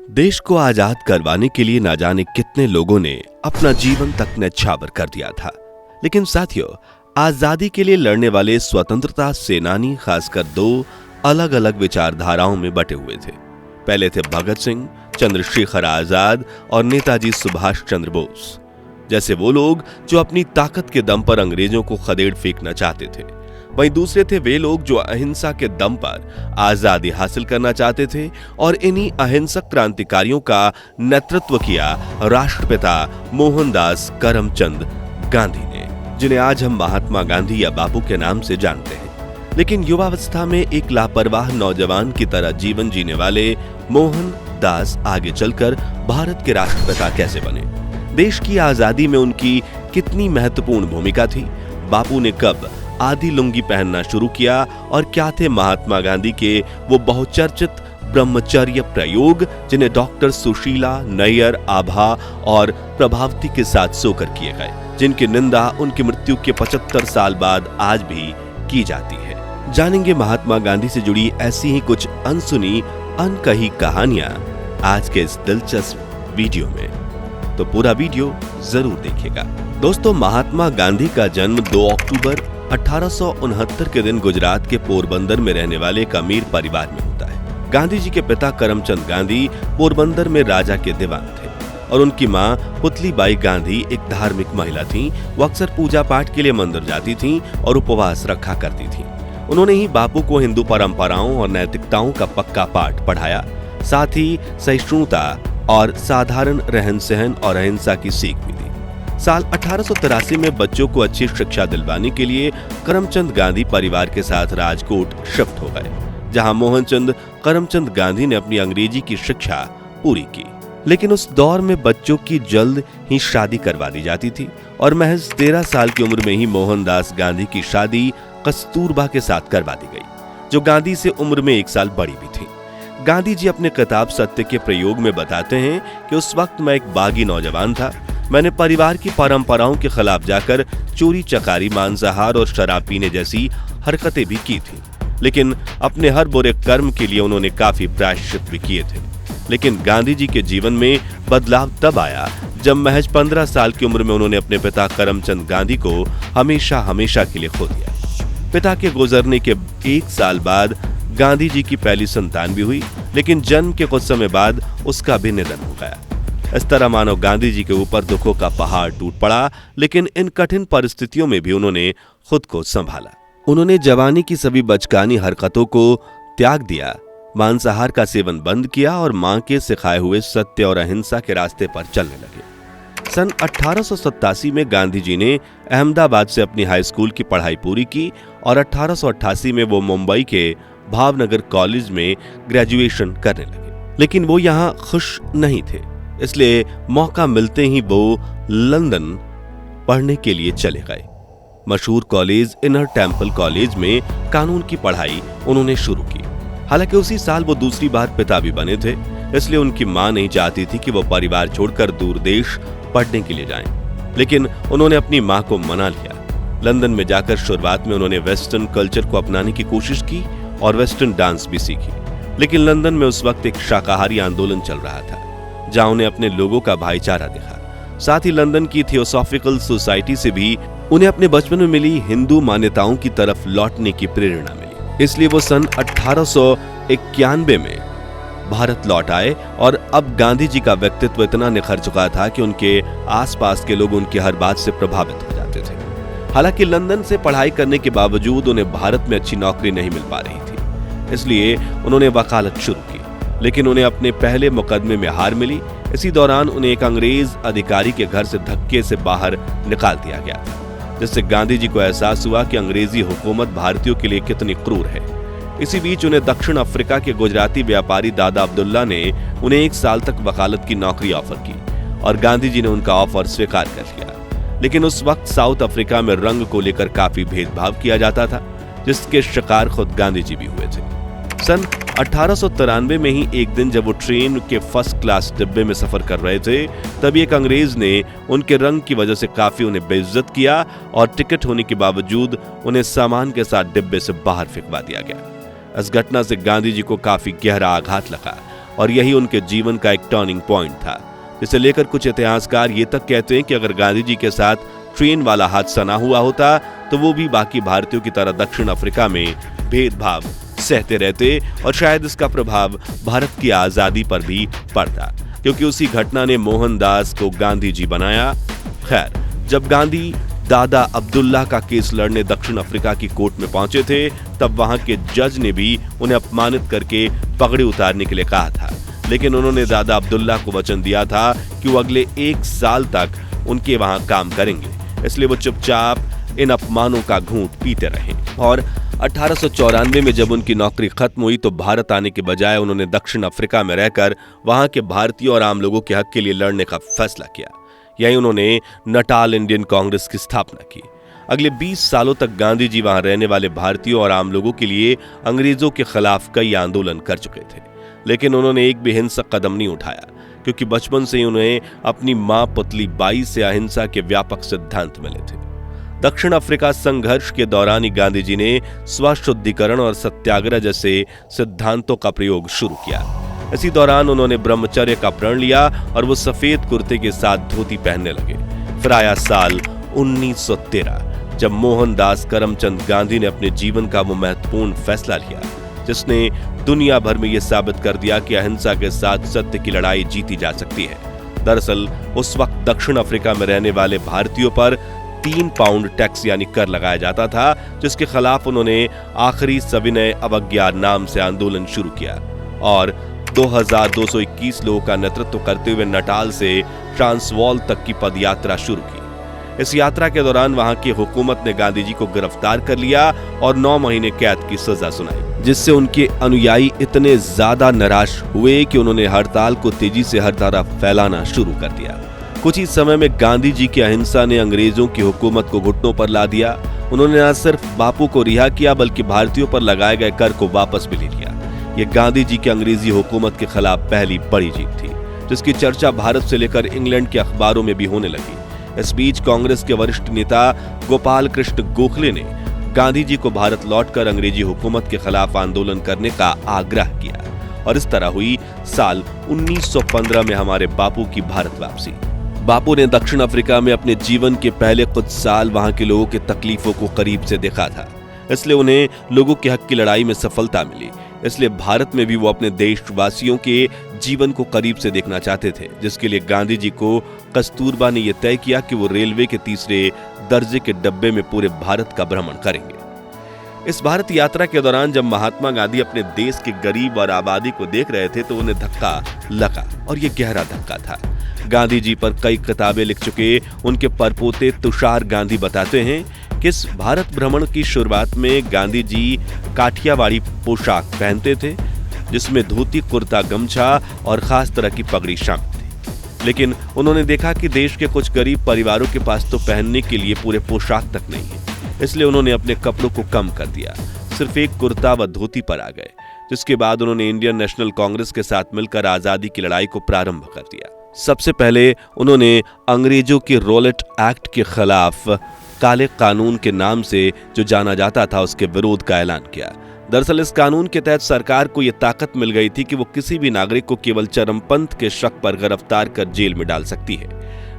देश को आजाद करवाने के लिए ना जाने कितने लोगों ने अपना जीवन तक न्यौछावर कर दिया था। लेकिन साथियों, आजादी के लिए लड़ने वाले स्वतंत्रता सेनानी खासकर दो अलग अलग विचारधाराओं में बटे हुए थे। पहले थे भगत सिंह, चंद्रशेखर आजाद और नेताजी सुभाष चंद्र बोस जैसे वो लोग जो अपनी ताकत के दम पर अंग्रेजों को खदेड़ फेंकना चाहते थे। वहीं दूसरे थे वे लोग जो अहिंसा के दम पर आजादी हासिल करना चाहते थे और इन्हीं अहिंसक क्रांतिकारियों का नेतृत्व किया राष्ट्रपिता मोहनदास करमचंद गांधी ने, जिन्हें आज हम महात्मा गांधी या बापू के नाम से जानते हैं। लेकिन युवावस्था में एक लापरवाह नौजवान की तरह जीवन जीने वाले मोहनदास आगे चलकर भारत के राष्ट्रपिता कैसे बने? देश की आजादी में उनकी कितनी महत्वपूर्ण भूमिका थी? बापू ने कब आधी लुंगी पहनना शुरू किया और क्या थे महात्मा गांधी के वो बहुचर्चित ब्रह्मचर्य प्रयोग जिन्हें डॉक्टर सुशीला, नैयर, आभा और प्रभावती के साथ सोकर किए गए, जिनकी निंदा उनकी मृत्यु के 75 साल बाद आज भी की जाती है। जानेंगे महात्मा गांधी से जुड़ी ऐसी ही कुछ अनसुनी अनकही कहानियां आज के इस दिलचस्प वीडियो में, तो पूरा वीडियो जरूर देखिएगा। दोस्तों, महात्मा गांधी का जन्म 2 अक्टूबर 1869 के दिन गुजरात के पोरबंदर में रहने वाले एक अमीर परिवार में होता है। गांधी जी के पिता करमचंद गांधी पोरबंदर में राजा के दीवान थे और उनकी मां पुतलीबाई गांधी एक धार्मिक महिला थीं। वो अक्सर पूजा पाठ के लिए मंदिर जाती थीं और उपवास रखा करती थीं। उन्होंने ही बापू को हिंदू परंपराओं और नैतिकताओं का पक्का पाठ पढ़ाया, साथ ही सहिष्णुता और साधारण रहन सहन और अहिंसा की सीख भी दी। साल 1883 में बच्चों को अच्छी शिक्षा दिलवाने के लिए करमचंद गांधी परिवार के साथ राजकोट शिफ्ट हो गए, जहां मोहनचंद करमचंद गांधी ने अपनी अंग्रेजी की शिक्षा पूरी की। लेकिन उस दौर में बच्चों की जल्द ही शादी करवा दी जाती थी और महज 13 साल की उम्र में ही मोहनदास गांधी की शादी कस्तूरबा के साथ करवा दी गई, जो गांधी से उम्र में 1 साल बड़ी भी थी। गांधी जी अपने किताब सत्य के प्रयोग में बताते हैं कि उस वक्त मैं एक बागी नौजवान था। मैंने परिवार की परंपराओं के खिलाफ जाकर चोरी चकारी, मांसाहार और शराब पीने जैसी हरकतें भी की थी, लेकिन अपने हर बुरे कर्म के लिए उन्होंने काफी प्रायश्चित भी किए थे। लेकिन गांधी जी के जीवन में बदलाव तब आया जब महज 15 साल की उम्र में उन्होंने अपने पिता करमचंद गांधी को हमेशा हमेशा के लिए खो दिया। पिता के गुजरने के 1 साल बाद गांधी जी की पहली संतान भी हुई, लेकिन जन्म के कुछ समय बाद उसका भी निधन हो गया। इस तरह मानो गांधी जी के ऊपर दुखों का पहाड़ टूट पड़ा, लेकिन इन कठिन परिस्थितियों में भी उन्होंने खुद को संभाला। उन्होंने जवानी की सभी बचकानी हरकतों को त्याग दिया, मांसाहार का सेवन बंद किया और मां के सिखाए हुए सत्य और अहिंसा के रास्ते पर चलने लगे। सन 1887 में गांधी जी ने अहमदाबाद से अपनी हाई स्कूल की पढ़ाई पूरी की और 1888 में वो मुंबई के भावनगर कॉलेज में ग्रेजुएशन करने लगे। लेकिन वो यहाँ खुश नहीं थे, इसलिए मौका मिलते ही वो लंदन पढ़ने के लिए चले गए। मशहूर कॉलेज इनर टेम्पल कॉलेज में कानून की पढ़ाई उन्होंने शुरू की। हालांकि उसी साल वो दूसरी बार पिता भी बने थे, इसलिए उनकी मां नहीं चाहती थी कि वो परिवार छोड़कर दूर देश पढ़ने के लिए जाएं। लेकिन उन्होंने अपनी मां को मना लिया। लंदन में जाकर शुरुआत में उन्होंने वेस्टर्न कल्चर को अपनाने की कोशिश की और वेस्टर्न डांस भी सीखी। लेकिन लंदन में उस वक्त एक शाकाहारी आंदोलन चल रहा था, जहां उन्हें अपने लोगों का भाईचारा दिखा। साथ ही लंदन की थियोसॉफिकल सोसाइटी से भी उन्हें अपने बचपन में मिली हिंदू मान्यताओं की तरफ लौटने की प्रेरणा मिली। इसलिए वो सन 1891 में भारत लौट आए और अब गांधी जी का व्यक्तित्व इतना निखर चुका था कि उनके आसपास के लोग उनकी हर बात से प्रभावित हो जाते थे। हालांकि लंदन से पढ़ाई करने के बावजूद उन्हें भारत में अच्छी नौकरी नहीं मिल पा रही थी, इसलिए उन्होंने वकालत शुरू की। लेकिन उन्हें अपने पहले मुकदमे में हार मिली। इसी दौरान उन्हें एक अंग्रेज अधिकारी के घर से धक्के से बाहर निकाल दिया गया था, जिससे गांधी जी को एहसास हुआ कि अंग्रेजी हुकूमत भारतीयों के लिए कितनी क्रूर है। इसी बीच उन्हें दक्षिण अफ्रीका के गुजराती व्यापारी दादा अब्दुल्ला ने उन्हें 1 साल तक वकालत की नौकरी ऑफर की और गांधी जी ने उनका ऑफर स्वीकार कर लिया। लेकिन उस वक्त साउथ अफ्रीका में रंग को लेकर काफी भेदभाव किया जाता था, जिसके शिकार खुद गांधी जी भी हुए थे। सन 1893 में ही एक दिन जब वो ट्रेन के फर्स्ट क्लास डिब्बे में सफर कर रहे थे, तभी एक अंग्रेज ने उनके रंग की वजह से काफी उन्हें बेइज्जत किया और टिकट होने के बावजूद उन्हें सामान के साथ डिब्बे से बाहर फेंकवा दिया गया। इस घटना से गांधी जी को काफी गहरा आघात लगा और यही उनके जीवन का एक टर्निंग पॉइंट था, जिसे लेकर कुछ इतिहासकार ये तक कहते हैं कि अगर गांधी जी के साथ ट्रेन वाला हादसा ना हुआ होता तो वो भी बाकी भारतीयों की तरह दक्षिण अफ्रीका में भेदभाव सहते रहते और शायद इसका प्रभाव भारत की आजादी पर भी पड़ता, क्योंकि उसी घटना ने मोहनदास को गांधी जी बनाया। खैर, जब गांधी दादा अब्दुल्ला का केस लड़ने दक्षिण अफ्रीका की कोर्ट में पहुंचे थे, तब वहां के जज ने भी उन्हें अपमानित करके पगड़ी उतारने के लिए कहा था, लेकिन उन्होंने दादा अब्दुल्ला को वचन दिया था कि वो अगले 1 साल तक उनके वहां काम करेंगे, इसलिए वो चुपचाप इन अपमानों का घूंट पीते रहे। और 1894 में जब उनकी नौकरी खत्म हुई तो भारत आने के बजाय उन्होंने दक्षिण अफ्रीका में रहकर वहां के भारतीयों और आम लोगों के हक के लिए लड़ने का फैसला किया। यही उन्होंने नटाल इंडियन कांग्रेस की स्थापना की। अगले 20 सालों तक गांधी जी वहां रहने वाले भारतीयों और आम लोगों के लिए अंग्रेजों के खिलाफ कई आंदोलन कर चुके थे, लेकिन उन्होंने एक भी हिंसक कदम नहीं उठाया, क्योंकि बचपन से ही उन्हें अपनी मां पुतली बाई से अहिंसा के व्यापक सिद्धांत मिले थे। दक्षिण अफ्रीका संघर्ष के दौरान ही गांधी जी ने स्वशुद्धिकरण और सत्याग्रह जैसे सिद्धांतों का प्रयोग शुरू किया। इसी दौरान उन्होंने ब्रह्मचर्य का प्रण लिया और वो सफेद कुर्ते के साथ धोती पहनने लगे। फिर आया साल 1913, जब मोहनदास करमचंद गांधी ने अपने जीवन का वो महत्वपूर्ण फैसला लिया, जिसने दुनिया भर में ये साबित कर दिया कि अहिंसा के साथ सत्य की लड़ाई जीती जा सकती है। दरअसल उस वक्त दक्षिण अफ्रीका में रहने वाले भारतीयों पर 3 पाउंड टैक्स यानी कर लगाया जाता था, जिसके खिलाफ उन्होंने आखिरी सविनय अवज्ञा नाम से आंदोलन शुरू किया और 2221 लोगों का नेतृत्व करते हुए नटाल से ट्रांसवाल तक की पदयात्रा शुरू की। इस यात्रा के दौरान वहां की हुकूमत ने गांधी जी को गिरफ्तार कर लिया और 9 महीने कैद की सजा सुनाई, जिससे उनके अनुयायी इतने ज्यादा निराश हुए कि उन्होंने हड़ताल को तेजी से हर तरफ फैलाना शुरू कर दिया। कुछ ही समय में गांधी जी की अहिंसा ने अंग्रेजों की हुकूमत को घुटनों पर ला दिया। उन्होंने न सिर्फ बापू को रिहा किया बल्कि भारतीयों पर लगाए गए कर को वापस भी ले लिया। ये गांधी जी की अंग्रेजी हुकूमत के खिलाफ पहली बड़ी जीत थी, जिसकी चर्चा भारत से लेकर इंग्लैंड के अखबारों में भी होने लगी। इस बीच कांग्रेस के वरिष्ठ नेता गोपाल कृष्ण गोखले ने गांधी जी को भारत लौटकर अंग्रेजी हुकूमत के खिलाफ आंदोलन करने का आग्रह किया और इस तरह हुई साल 1915 में हमारे बापू की भारत वापसी। बापू ने दक्षिण अफ्रीका में अपने जीवन के पहले कुछ साल वहां के लोगों के तकलीफों को करीब से देखा था, इसलिए उन्हें लोगों के हक की लड़ाई में सफलता मिली। इसलिए भारत में भी वो अपने देशवासियों के जीवन को करीब से देखना चाहते थे, जिसके लिए गांधी जी को कस्तूरबा ने यह तय किया कि वो रेलवे के 3रे दर्जे के डब्बे में पूरे भारत का भ्रमण करेंगे। इस भारत यात्रा के दौरान जब महात्मा गांधी अपने देश के गरीब और आबादी को देख रहे थे तो उन्हें धक्का लगा, और ये गहरा धक्का था। गांधी जी पर कई किताबें लिख चुके उनके परपोते तुषार गांधी बताते हैं कि इस भारत भ्रमण की शुरुआत में गांधी जी काठियावाड़ी पोशाक पहनते थे, जिसमें धोती, कुर्ता, गमछा और खास तरह की पगड़ी शामिल थी। लेकिन उन्होंने देखा कि देश के कुछ गरीब परिवारों के पास तो पहनने के लिए पूरे पोशाक तक नहीं है, इसलिए उन्होंने अपने कपड़ों को कम कर दिया, सिर्फ एक कुर्ता व धोती पर आ गए। जिसके बाद उन्होंने इंडियन नेशनल कांग्रेस के साथ मिलकर आजादी की लड़ाई को प्रारंभ कर दिया। सबसे पहले उन्होंने अंग्रेजों के रॉलेट एक्ट के खिलाफ काले कानून के नाम से जो जाना जाता था उसके विरोध का ऐलान किया। दरअसल इस कानून के तहत सरकार को यह ताकत मिल गई थी कि वो किसी भी नागरिक को केवल चरमपंथ के शक पर गिरफ्तार कर जेल में डाल सकती है।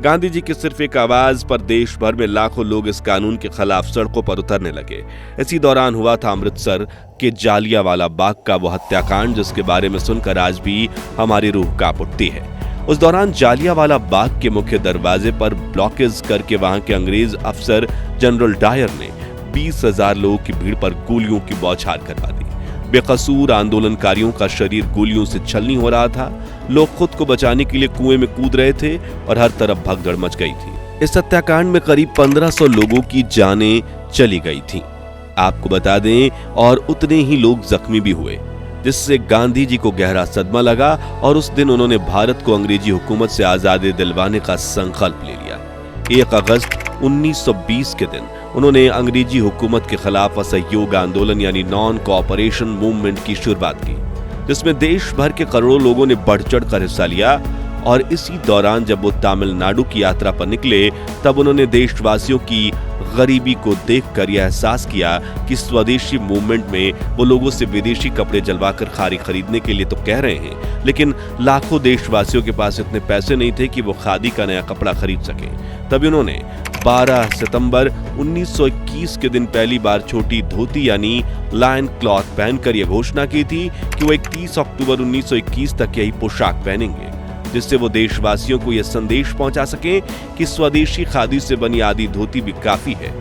गांधी जी की सिर्फ एक आवाज पर देश भर में लाखों लोग इस कानून के खिलाफ सड़कों पर उतरने लगे। इसी दौरान हुआ था अमृतसर के जालियांवाला बाग का वो हत्याकांड, जिसके बारे में सुनकर आज भी हमारी रूह कांप उठती है। उस दौरान जालियांवाला बाग के मुख्य दरवाजे पर ब्लॉकेज करके वहां के अंग्रेज अफसर जनरल डायर ने 20,000 लोगों की भीड़ पर गोलियों की बौछार करवा दी। बेकसूर आंदोलनकारियों का शरीर गोलियों से छलनी हो रहा था। लोग खुद को बचाने के लिए कुएं में कूद रहे थे और हर तरफ भगदड़ मच गई थी। इस हत्याकांड में करीब 1500 लोगों की जानें चली गई थीं, आपको बता दें, और उतने ही लोग जख्मी भी हुए, जिससे गांधी जी को गहरा सदमा लगा और उस दिन उन्होंने भारत को अंग्रेजी हुकूमत से आजादी दिलवाने का संकल्प ले लिया। 1 अगस्त 1920 के दिन उन्होंने अंग्रेजी हुकूमत के खिलाफ असहयोग आंदोलन यानी नॉन कोऑपरेशन मूवमेंट की शुरुआत की, जिसमें देश भर के करोड़ों लोगों ने बढ़ चढ़ कर हिस्सा लिया। और इसी दौरान जब वो तमिलनाडु की यात्रा पर निकले तब उन्होंने देशवासियों की गरीबी को देखकर यह एहसास किया कि स्वदेशी मूवमेंट में वो लोगों से विदेशी कपड़े जलवाकर खादी खरीदने के लिए तो कह रहे हैं, लेकिन लाखों देशवासियों के पास इतने पैसे नहीं थे कि वो खादी का नया कपड़ा खरीद सके। तभी उन्होंने 12 सितंबर 1921 के दिन पहली बार छोटी धोती यानी लायन क्लॉथ पहनकर यह घोषणा की थी कि वो 31 अक्टूबर 1921 तक यही पोशाक पहनेंगे, जिससे वो देशवासियों को यह संदेश पहुंचा सके कि स्वदेशी खादी से बनी आधी धोती भी काफी है।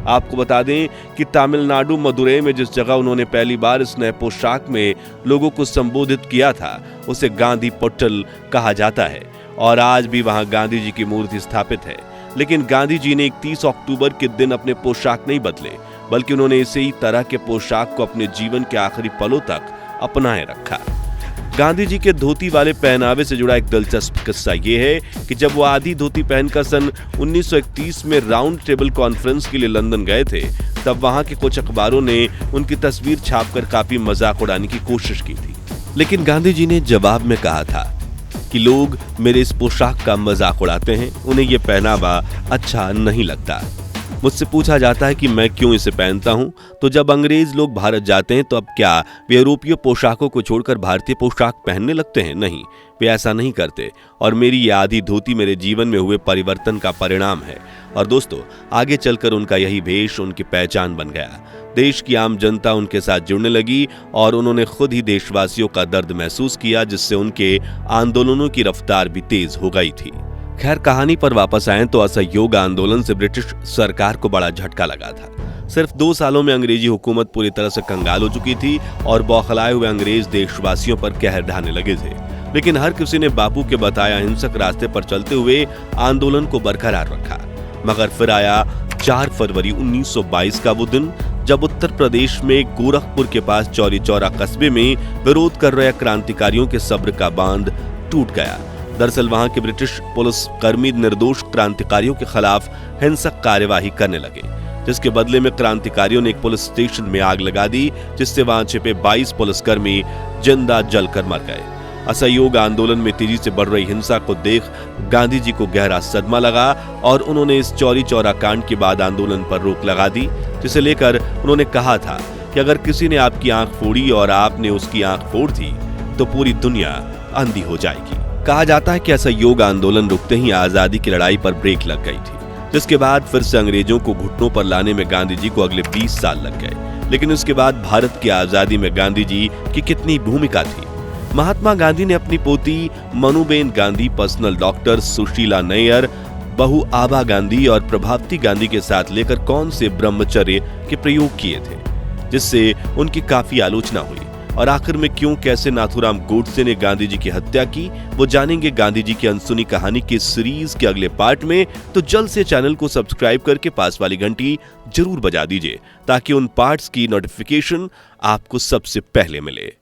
आपको बता दें कि तमिलनाडु मदुरै में जिस जगह उन्होंने पहली बार इस नए पोशाक में लोगों को संबोधित किया था उसे गांधी पोट्टल कहा जाता है और आज भी वहां गांधी जी की मूर्ति स्थापित है। लेकिन गांधी जी ने 31 अक्टूबर के दिन अपने पोशाक नहीं बदले, बल्कि उन्होंने इसी तरह के पोशाक को अपने जीवन के आखिरी पलों तक अपनाए रखा। गांधी जी के धोती वाले पहनावे से जुड़ा एक दिलचस्प किस्सा ये है कि जब वो आधी धोती पहनकर सन 1931 में राउंड टेबल कॉन्फ्रेंस के लिए लंदन गए थे, तब वहां के कुछ अखबारों ने उनकी तस्वीर छापकर काफी मजाक उड़ाने की कोशिश की थी। लेकिन गांधी जी ने जवाब में कहा था कि लोग मेरे इस पोशाक का मजाक उड़ाते हैं, उन्हें यह पहनावा अच्छा नहीं लगता। मुझसे पूछा जाता है कि मैं क्यों इसे पहनता हूं, तो जब अंग्रेज लोग भारत जाते हैं तो अब क्या वे यूरोपीय पोशाकों को छोड़कर भारतीय पोशाक पहनने लगते हैं? नहीं, वे ऐसा नहीं करते और मेरी ये आधी धोती मेरे जीवन में हुए परिवर्तन का परिणाम है। और दोस्तों, आगे चलकर उनका यही भेष उनकी पहचान बन गया। देश की आम जनता उनके साथ जुड़ने लगी और उन्होंने खुद ही देशवासियों का दर्द महसूस किया, जिससे उनके आंदोलनों की रफ्तार भी तेज हो गई थी। खैर, कहानी पर वापस आए तो असहयोग आंदोलन से ब्रिटिश सरकार को बड़ा झटका लगा था। सिर्फ 2 सालों में अंग्रेजी हुकूमत पूरी तरह से कंगाल हो चुकी थी और बौखलाए हुए अंग्रेज देशवासियों पर कहर ढाने लगे थे। लेकिन हर किसी ने बापू के बताया हिंसक रास्ते पर चलते हुए आंदोलन को बरकरार रखा। मगर फिर आया 4 फरवरी 1922 का वो दिन, जब उत्तर प्रदेश में गोरखपुर के पास चौरी चौरा कस्बे में विरोध कर रहे क्रांतिकारियों के सब्र का बांध टूट गया। दरअसल वहां के ब्रिटिश पुलिस कर्मी निर्दोष क्रांतिकारियों के खिलाफ हिंसक कार्यवाही करने लगे, जिसके बदले में क्रांतिकारियों ने एक पुलिस स्टेशन में आग लगा दी, जिससे वहां छिपे 22 पुलिसकर्मी जिंदा जलकर मर गए। असहयोग आंदोलन में तेजी से बढ़ रही हिंसा को देख गांधी जी को गहरा सदमा लगा और उन्होंने इस चौरी चौरा कांड के बाद आंदोलन पर रोक लगा दी, जिसे लेकर उन्होंने कहा था कि अगर किसी ने आपकी आंख फोड़ी और आपने उसकी आंख फोड़ दी तो पूरी दुनिया अंधी हो जाएगी। कहा जाता है कि असहयोग आंदोलन रुकते ही आजादी की लड़ाई पर ब्रेक लग गई थी, जिसके बाद फिर से अंग्रेजों को घुटनों पर लाने में गांधी जी को अगले 20 साल लग गए। लेकिन उसके बाद भारत की आजादी में गांधी जी की कितनी भूमिका थी। महात्मा गांधी ने अपनी पोती मनुबेन गांधी, पर्सनल डॉक्टर सुशीला नैयर, बहू आभा गांधी और प्रभावती गांधी के साथ लेकर कौन से ब्रह्मचर्य के प्रयोग किए थे, जिससे उनकी काफी आलोचना हुई। और आखिर में क्यों कैसे नाथूराम गोडसे ने गांधी जी की हत्या की, वो जानेंगे गांधी जी की अनसुनी कहानी के सीरीज के अगले पार्ट में। तो जल्द से चैनल को सब्सक्राइब करके पास वाली घंटी जरूर बजा दीजिए, ताकि उन पार्ट्स की नोटिफिकेशन आपको सबसे पहले मिले।